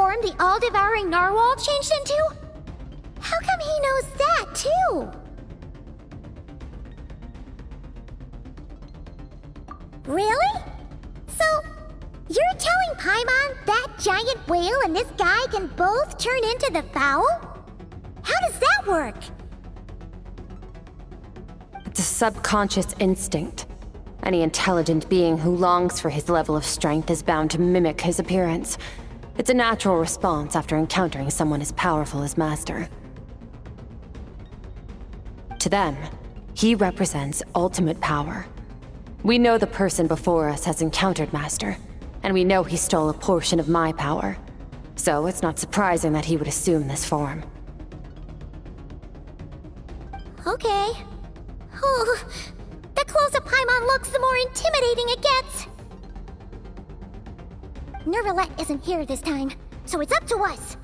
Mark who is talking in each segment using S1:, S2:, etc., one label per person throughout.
S1: form the all-devouring narwhal changed into? How come he knows that, too? Really? So, you're telling Paimon that giant whale and this guy can both turn into the fowl? How does that work?
S2: It's a subconscious instinct. Any intelligent being who longs for his level of strength is bound to mimic his appearance. It's a natural response after encountering someone as powerful as Master. To them, he represents ultimate power. We know the person before us has encountered Master, and we know he stole a portion of my power. So it's not surprising that he would assume this form.
S1: Okay. Oh, the closer Paimon looks, the more intimidating it gets. Nervalette isn't here this time, so it's up to us.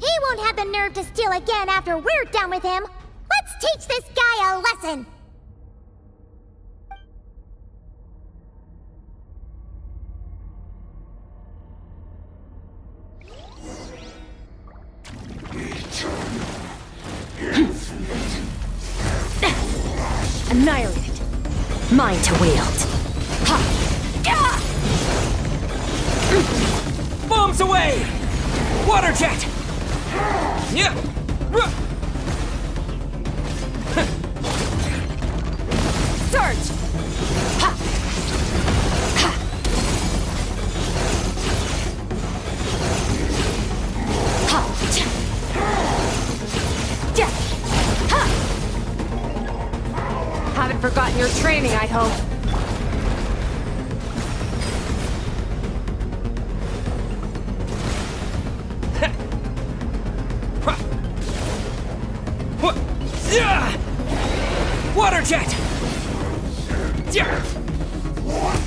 S1: He won't have the nerve to steal again after we're done with him. Let's teach this guy a lesson!
S2: Annihilated. Mine to wield. Ha!
S3: Bombs away! Water jet! Yeah!
S2: Surge! Ha! Ha! Ha! Ja! Ha! Haven't forgotten your training, I hope.
S3: Water jet!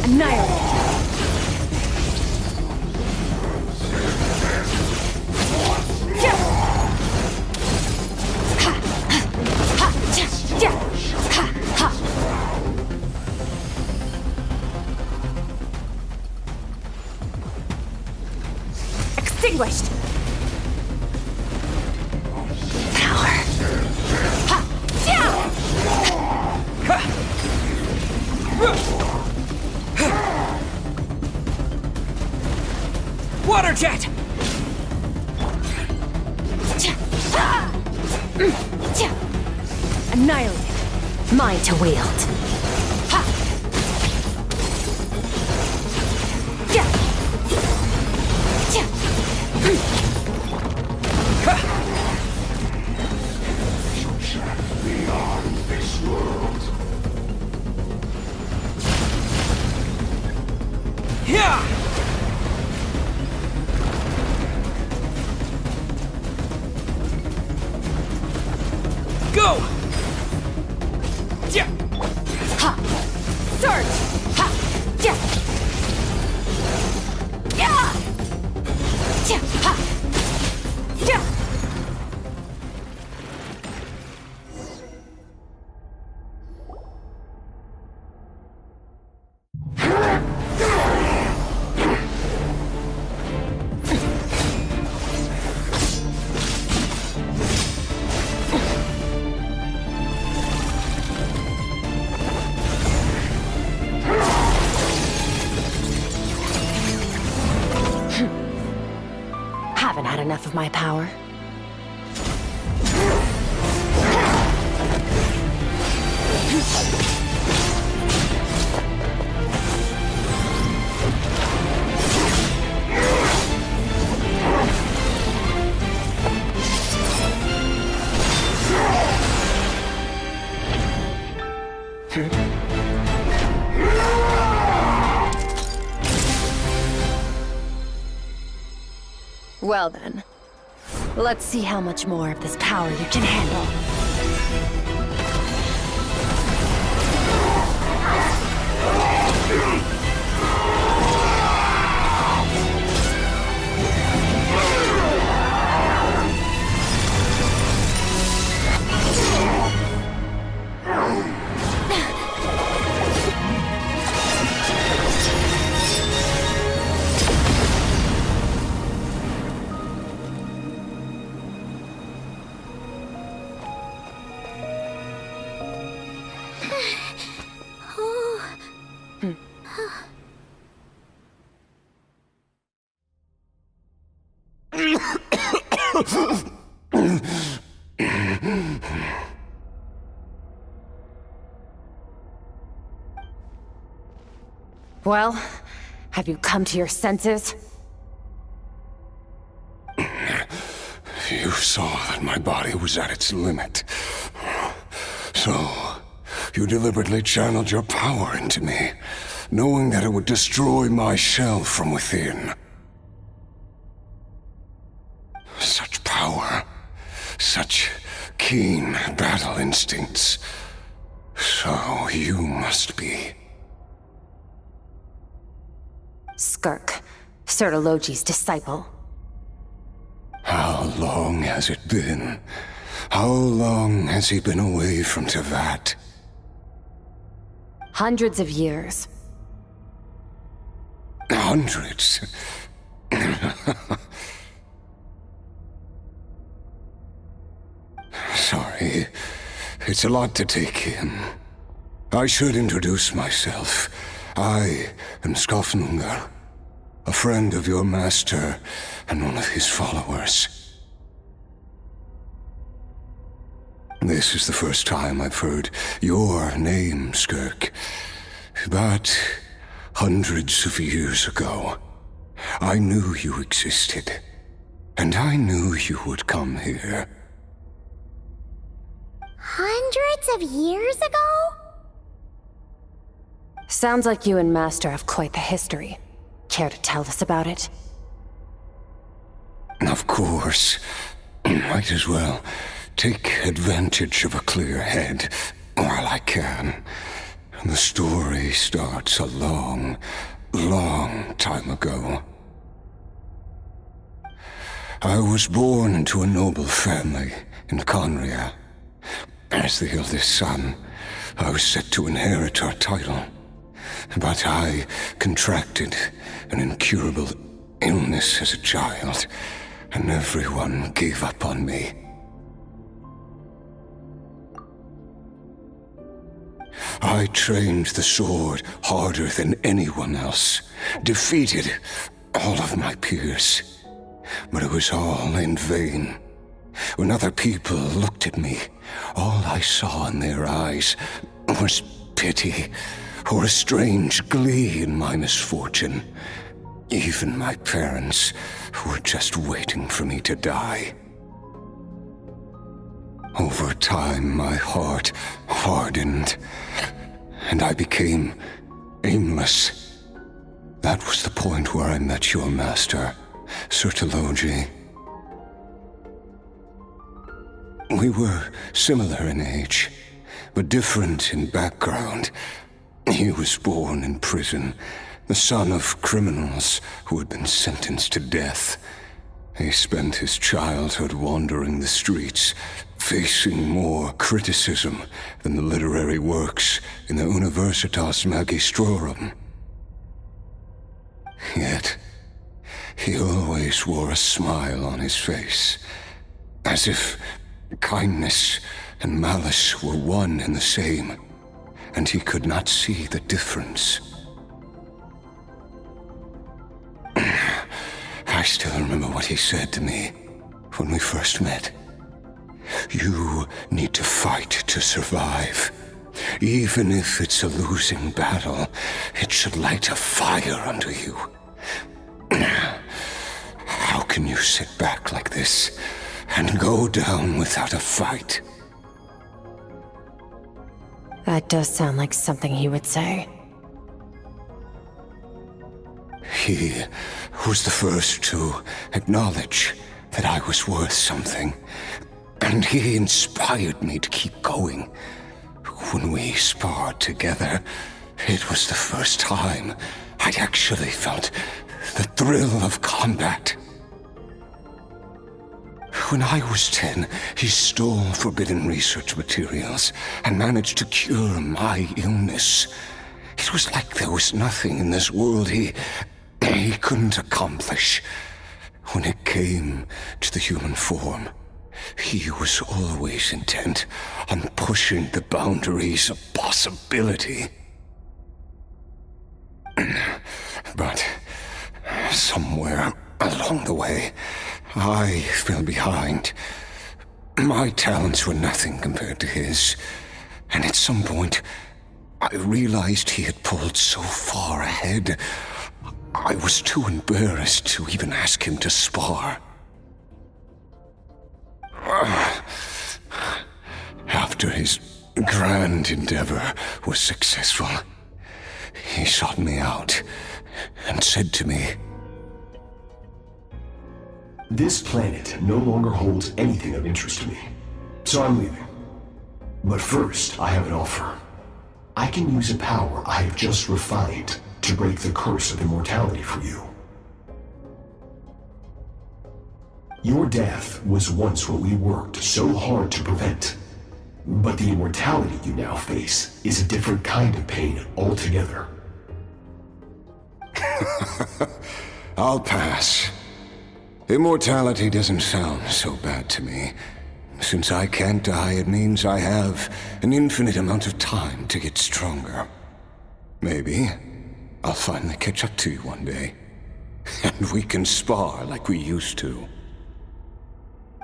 S2: Annihilate! Extinguished! Power! Ha!
S3: Water jet!
S2: Annihilated! Mine to wield! Ha! Yeah!
S4: Beyond this world.
S3: Yeah! Go! Yeah!
S2: Ha! Surge! Ha! Yeah! Yeah! Yeah! Ha! Yeah! Haven't had enough of my power. Well then, let's see how much more of this power you can handle. Well, have you come to your senses?
S4: You saw that my body was at its limit. So, you deliberately channeled your power into me, knowing that it would destroy my shell from within. Such power, such keen battle instincts. So you must be.
S2: Skirk, Sertologi's disciple.
S4: How long has it been? How long has he been away from Tevat?
S2: Hundreds of years.
S4: Hundreds? Sorry, it's a lot to take in. I should introduce myself. I am Skirk, a friend of your master and one of his followers. This is the first time I've heard your name, Skirk. But hundreds of years ago, I knew you existed. And I knew you would come here.
S1: Hundreds of years ago?
S2: Sounds like you and Master have quite the history. Care to tell us about it?
S4: Of course. Might as well take advantage of a clear head while I can. The story starts a long, long time ago. I was born into a noble family in Conria. As the eldest son, I was set to inherit our title. But I contracted an incurable illness as a child, and everyone gave up on me. I trained the sword harder than anyone else, defeated all of my peers. But it was all in vain. When other people looked at me, all I saw in their eyes was pity, or a strange glee in my misfortune. Even my parents were just waiting for me to die. Over time, my heart hardened, and I became aimless. That was the point where I met your master, Sertologi. We were similar in age, but different in background. He was born in prison, the son of criminals who had been sentenced to death. He spent his childhood wandering the streets, facing more criticism than the literary works in the Universitas Magistrorum. Yet, he always wore a smile on his face, as if kindness and malice were one and the same, and he could not see the difference. I still remember what he said to me when we first met. You need to fight to survive. Even if it's a losing battle, it should light a fire under you. How can you sit back like this and go down without a fight?
S2: That does sound like something he would say.
S4: He was the first to acknowledge that I was worth something, and he inspired me to keep going. When we sparred together, it was the first time I'd actually felt the thrill of combat. When I was 10, he stole forbidden research materials and managed to cure my illness. It was like there was nothing in this world he couldn't accomplish. When it came to the human form, he was always intent on pushing the boundaries of possibility. But somewhere along the way, I fell behind. My talents were nothing compared to his. And at some point, I realized he had pulled so far ahead, I was too embarrassed to even ask him to spar. After his grand endeavor was successful, he sought me out and said to me,
S5: "This planet no longer holds anything of interest to me, so I'm leaving. But first, I have an offer. I can use a power I have just refined to break the curse of immortality for you. Your death was once what we worked so hard to prevent, but the immortality you now face is a different kind of pain altogether."
S4: I'll pass. Immortality doesn't sound so bad to me. Since I can't die, it means I have an infinite amount of time to get stronger. Maybe I'll finally catch up to you one day, and we can spar like we used to.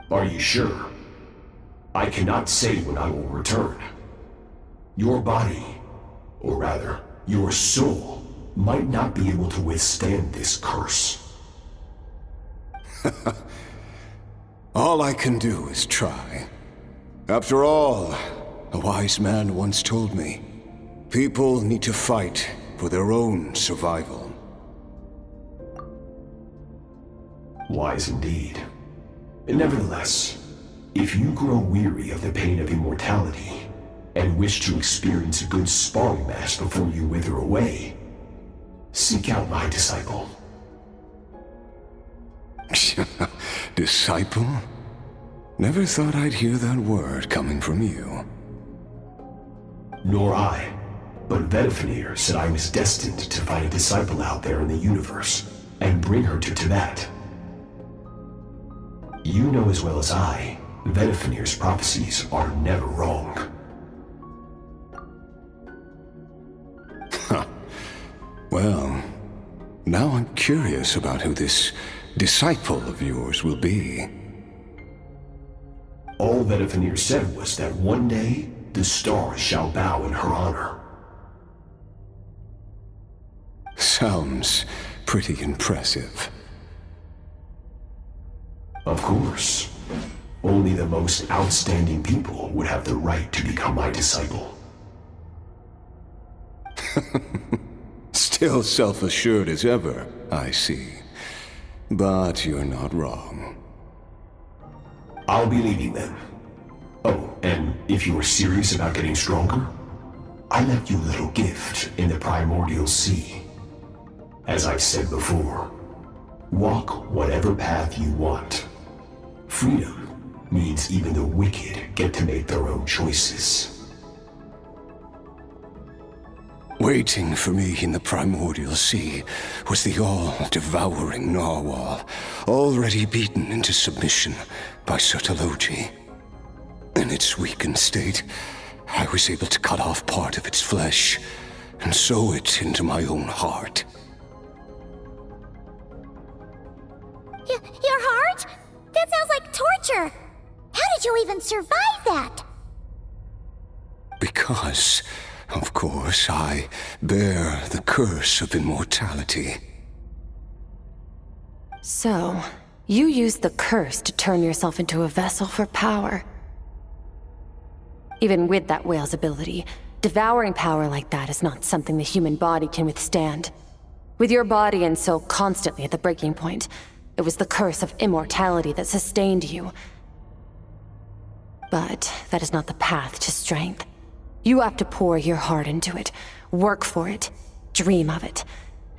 S5: Are you sure? I cannot say when I will return. Your body, or rather, your soul, might not be able to withstand this curse.
S4: All I can do is try. After all, a wise man once told me, people need to fight for their own survival.
S5: Wise indeed. Nevertheless, if you grow weary of the pain of immortality, and wish to experience a good sparring match before you wither away, seek out my disciple.
S4: Disciple? Never thought I'd hear that word coming from you.
S5: Nor I, but Betwixt said I was destined to find a disciple out there in the universe, and bring her to Tibet. You know as well as I, Betwixt's prophecies are never wrong.
S4: Well, now I'm curious about who this disciple of yours will be.
S5: All Betwixt said was that one day, the stars shall bow in her honor.
S4: Sounds pretty impressive.
S5: Of course. Only the most outstanding people would have the right to become my disciple.
S4: Still self-assured as ever, I see. But you're not wrong.
S5: I'll be leaving then. Oh, and if you are serious about getting stronger, I left you a little gift in the primordial sea. As I've said before, walk whatever path you want. Freedom means even the wicked get to make their own choices.
S4: Waiting for me in the primordial sea was the all-devouring narwhal, already beaten into submission by Sertologi. In its weakened state, I was able to cut off part of its flesh and sew it into my own heart.
S1: Your heart? That sounds like torture! How did you even survive that?
S4: Because, of course, I bear the curse of immortality.
S2: So, you used the curse to turn yourself into a vessel for power. Even with that whale's ability, devouring power like that is not something the human body can withstand. With your body and soul constantly at the breaking point, it was the curse of immortality that sustained you. But that is not the path to strength. You have to pour your heart into it, work for it, dream of it.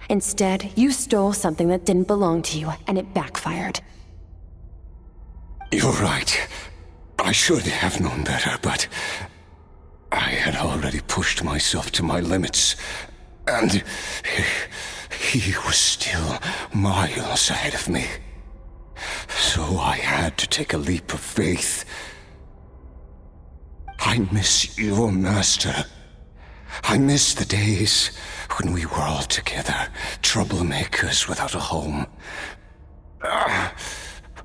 S2: Instead, you stole something that didn't belong to you, and it backfired.
S4: You're right. I should have known better, but I had already pushed myself to my limits, and he was still miles ahead of me. So I had to take a leap of faith. I miss your master. I miss the days when we were all together, troublemakers without a home.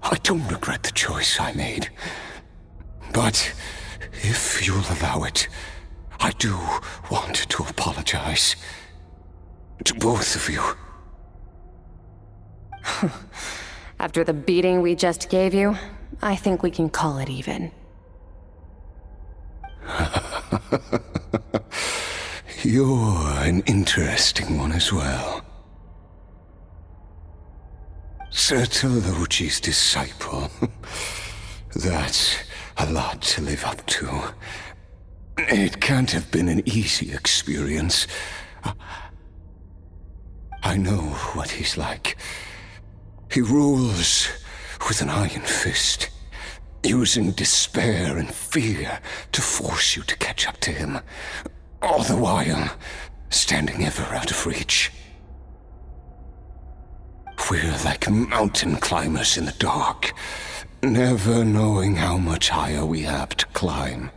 S4: I don't regret the choice I made. But if you'll allow it, I do want to apologize. To both of you.
S2: After the beating we just gave you, I think we can call it even.
S4: You're an interesting one as well. Sertologi's disciple. That's a lot to live up to. It can't have been an easy experience. I know what he's like. He rules with an iron fist, using despair and fear to force you to catch up to him, all the while standing ever out of reach. We're like mountain climbers in the dark, never knowing how much higher we have to climb,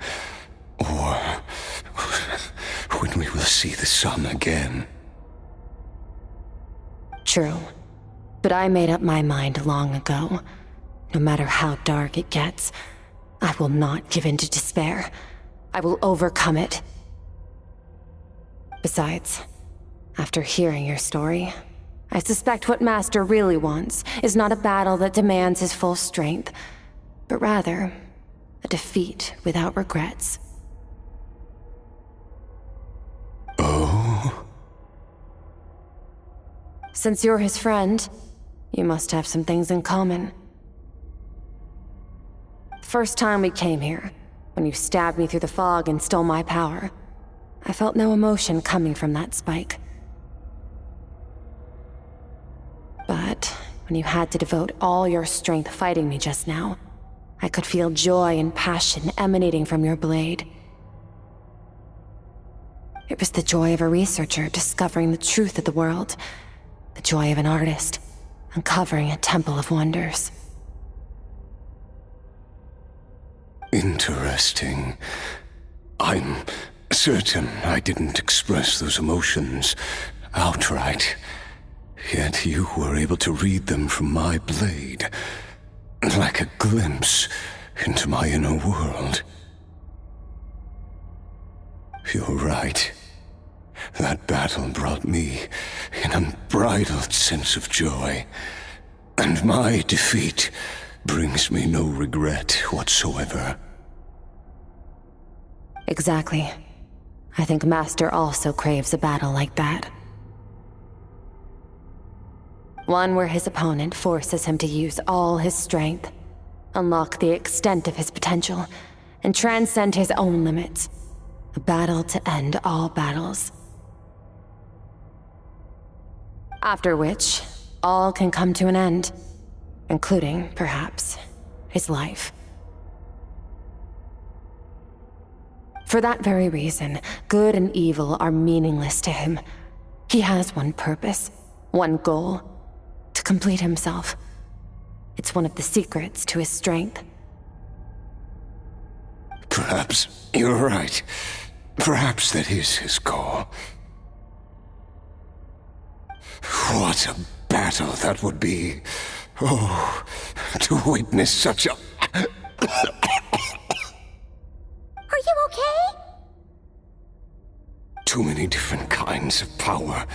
S4: or when we will see the sun again.
S2: True. But I made up my mind long ago. No matter how dark it gets, I will not give in to despair. I will overcome it. Besides, after hearing your story, I suspect what Master really wants is not a battle that demands his full strength, but rather a defeat without regrets.
S4: Oh?
S2: Since you're his friend, you must have some things in common. First time we came here, when you stabbed me through the fog and stole my power, I felt no emotion coming from that spike. But when you had to devote all your strength fighting me just now, I could feel joy and passion emanating from your blade. It was the joy of a researcher discovering the truth of the world, the joy of an artist uncovering a temple of wonders.
S4: Interesting. I'm certain I didn't express those emotions outright. Yet you were able to read them from my blade, like a glimpse into my inner world. You're right. That battle brought me an unbridled sense of joy, and my defeat brings me no regret whatsoever.
S2: Exactly. I think Master also craves a battle like that. One where his opponent forces him to use all his strength, unlock the extent of his potential, and transcend his own limits. A battle to end all battles. After which, all can come to an end, including, perhaps, his life. For that very reason, good and evil are meaningless to him. He has one purpose, one goal: to complete himself. It's one of the secrets to his strength.
S4: Perhaps you're right. Perhaps that is his goal. What a battle that would be. Oh, to witness such a...
S1: Are you okay?
S4: Too many different kinds of power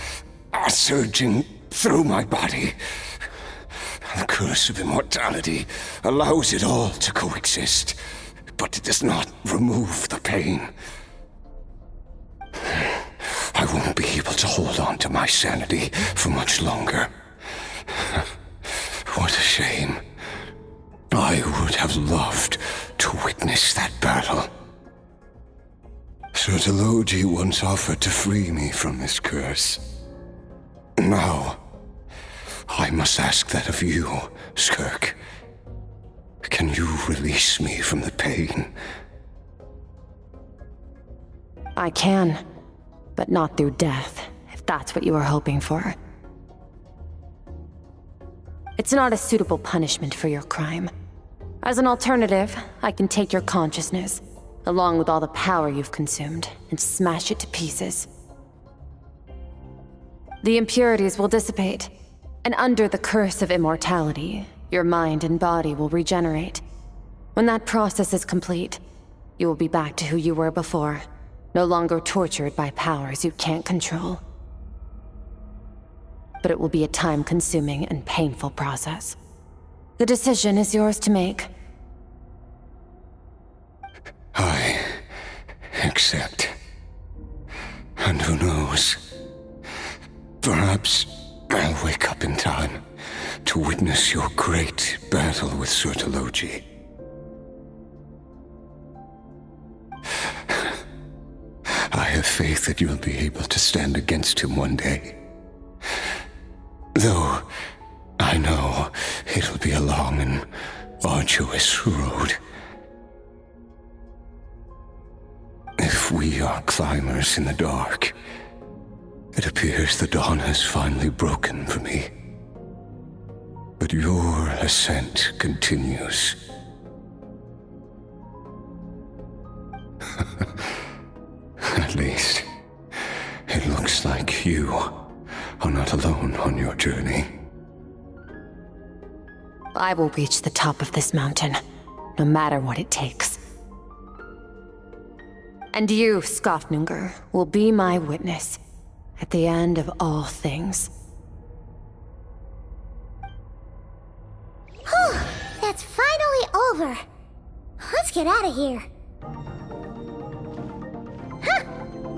S4: are surging through my body. The curse of immortality allows it all to coexist, but it does not remove the pain. I won't be able to hold on to my sanity for much longer. What a shame. I would have loved to witness that battle. Sertologi once offered to free me from this curse. Now, I must ask that of you, Skirk. Can you release me from the pain?
S2: I can, but not through death, if that's what you were hoping for. It's not a suitable punishment for your crime. As an alternative, I can take your consciousness, along with all the power you've consumed, and smash it to pieces. The impurities will dissipate, and under the curse of immortality, Your mind and body will regenerate. When that process is complete, you will be back to who you were before, no longer tortured by powers you can't control. But it will be a time-consuming and painful process. The decision is yours to make.
S4: I accept. And who knows? Perhaps I'll wake up in time to witness your great battle with Sertologi. I have faith that you'll be able to stand against him one day. Though I know it'll be a long and arduous road. If we are climbers in the dark, it appears the dawn has finally broken for me. But your ascent continues. At least, it looks like you are not alone on your journey.
S2: I will reach the top of this mountain, no matter what it takes. And you, Skofnunger, will be my witness at the end of all things.
S1: Whew, that's finally over. Let's get out of here. Huh,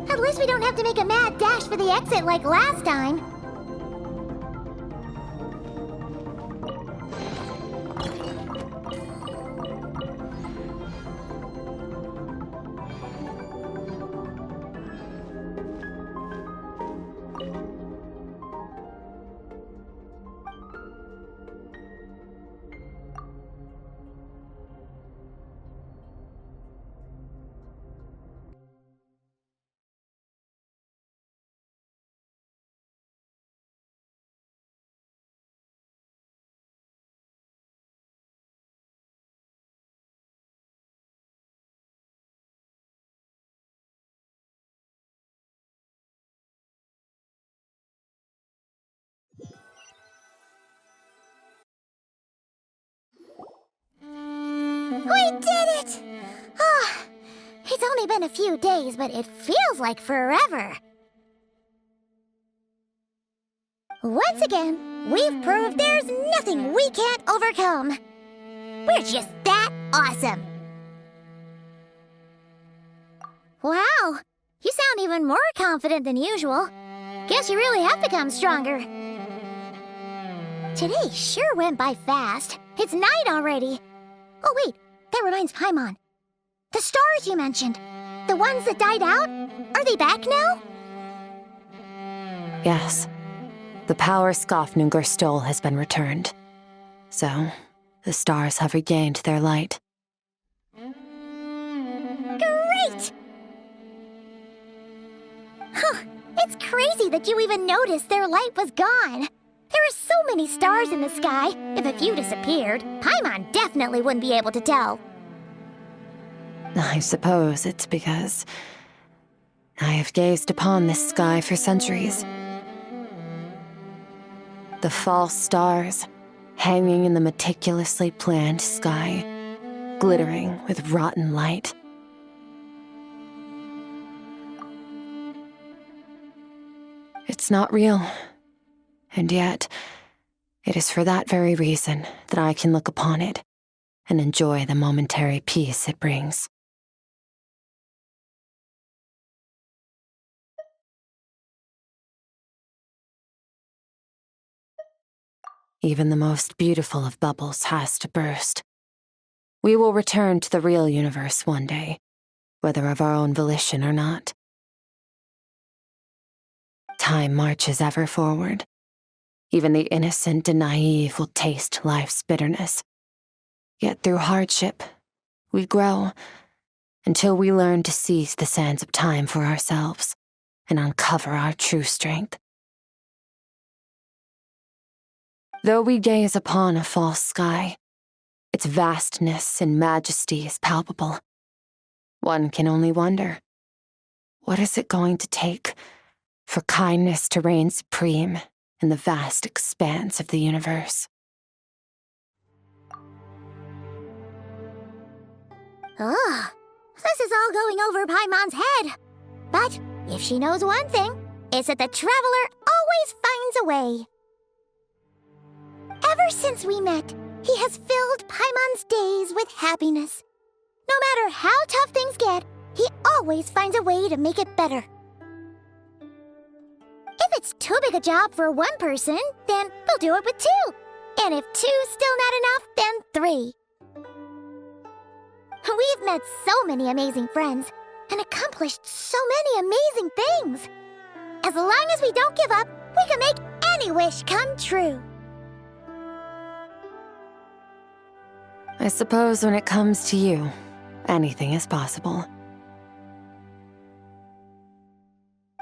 S1: at least we don't have to make a mad dash for the exit like last time. We did it! Ah, it's only been a few days, but it feels like forever. Once again, we've proved there's nothing we can't overcome. We're just that awesome. Wow, you sound even more confident than usual. Guess you really have become stronger. Today sure went by fast. It's night already. Oh wait, that reminds Paimon. The stars you mentioned, the ones that died out, are they back now?
S2: Yes. The power Skofnunger stole has been returned. So, the stars have regained their light.
S1: Great! Huh, it's crazy that you even noticed their light was gone. There are so many stars in the sky. If a few disappeared, Paimon definitely wouldn't be able to tell.
S2: I suppose it's because I have gazed upon this sky for centuries. The false stars, hanging in the meticulously planned sky, glittering with rotten light. It's not real. And yet, it is for that very reason that I can look upon it and enjoy the momentary peace it brings. Even the most beautiful of bubbles has to burst. We will return to the real universe one day, whether of our own volition or not. Time marches ever forward. Even the innocent and naive will taste life's bitterness. Yet through hardship, we grow until we learn to seize the sands of time for ourselves and uncover our true strength. Though we gaze upon a false sky, its vastness and majesty is palpable. One can only wonder, what is it going to take for kindness to reign supreme in the vast expanse of the universe?
S1: Ugh, this is all going over Paimon's head. But if she knows one thing, it's that the Traveler always finds a way. Ever since we met, he has filled Paimon's days with happiness. No matter how tough things get, he always finds a way to make it better. If it's too big a job for one person, then we'll do it with two. And if two's still not enough, then three. We've met so many amazing friends and accomplished so many amazing things. As long as we don't give up, we can make any wish come true.
S2: I suppose when it comes to you, anything is possible.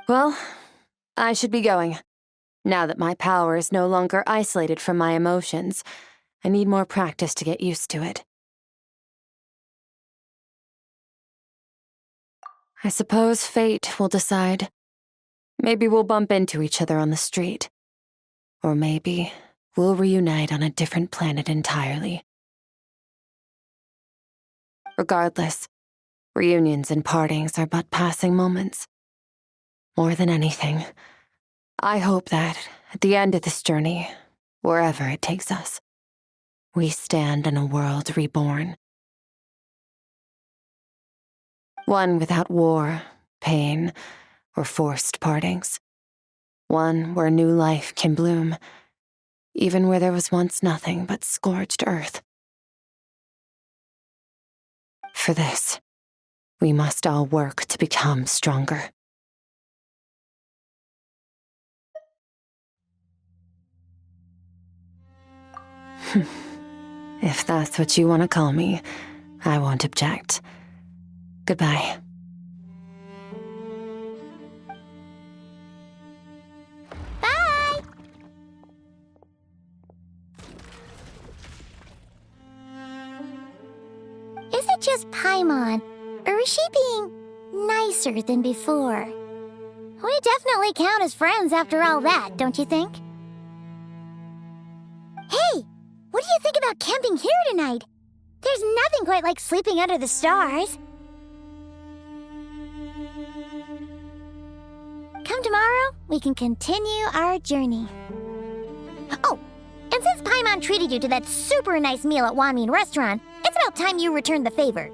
S2: Well, I should be going. Now that my power is no longer isolated from my emotions, I need more practice to get used to it. I suppose fate will decide. Maybe we'll bump into each other on the street. Or maybe we'll reunite on a different planet entirely. Regardless, reunions and partings are but passing moments. More than anything, I hope that, at the end of this journey, wherever it takes us, we stand in a world reborn. One without war, pain, or forced partings. One where new life can bloom, even where there was once nothing but scorched earth. For this, we must all work to become stronger. If that's what you want to call me, I won't object. Goodbye.
S1: Bye! Is it just Paimon, or is she being nicer than before? We definitely count as friends after all that, don't you think? Hey, what do you think about camping here tonight? There's nothing quite like sleeping under the stars. Come tomorrow, we can continue our journey. Oh, and since Paimon treated you to that super nice meal at Wanmin Restaurant, it's about time you returned the favor.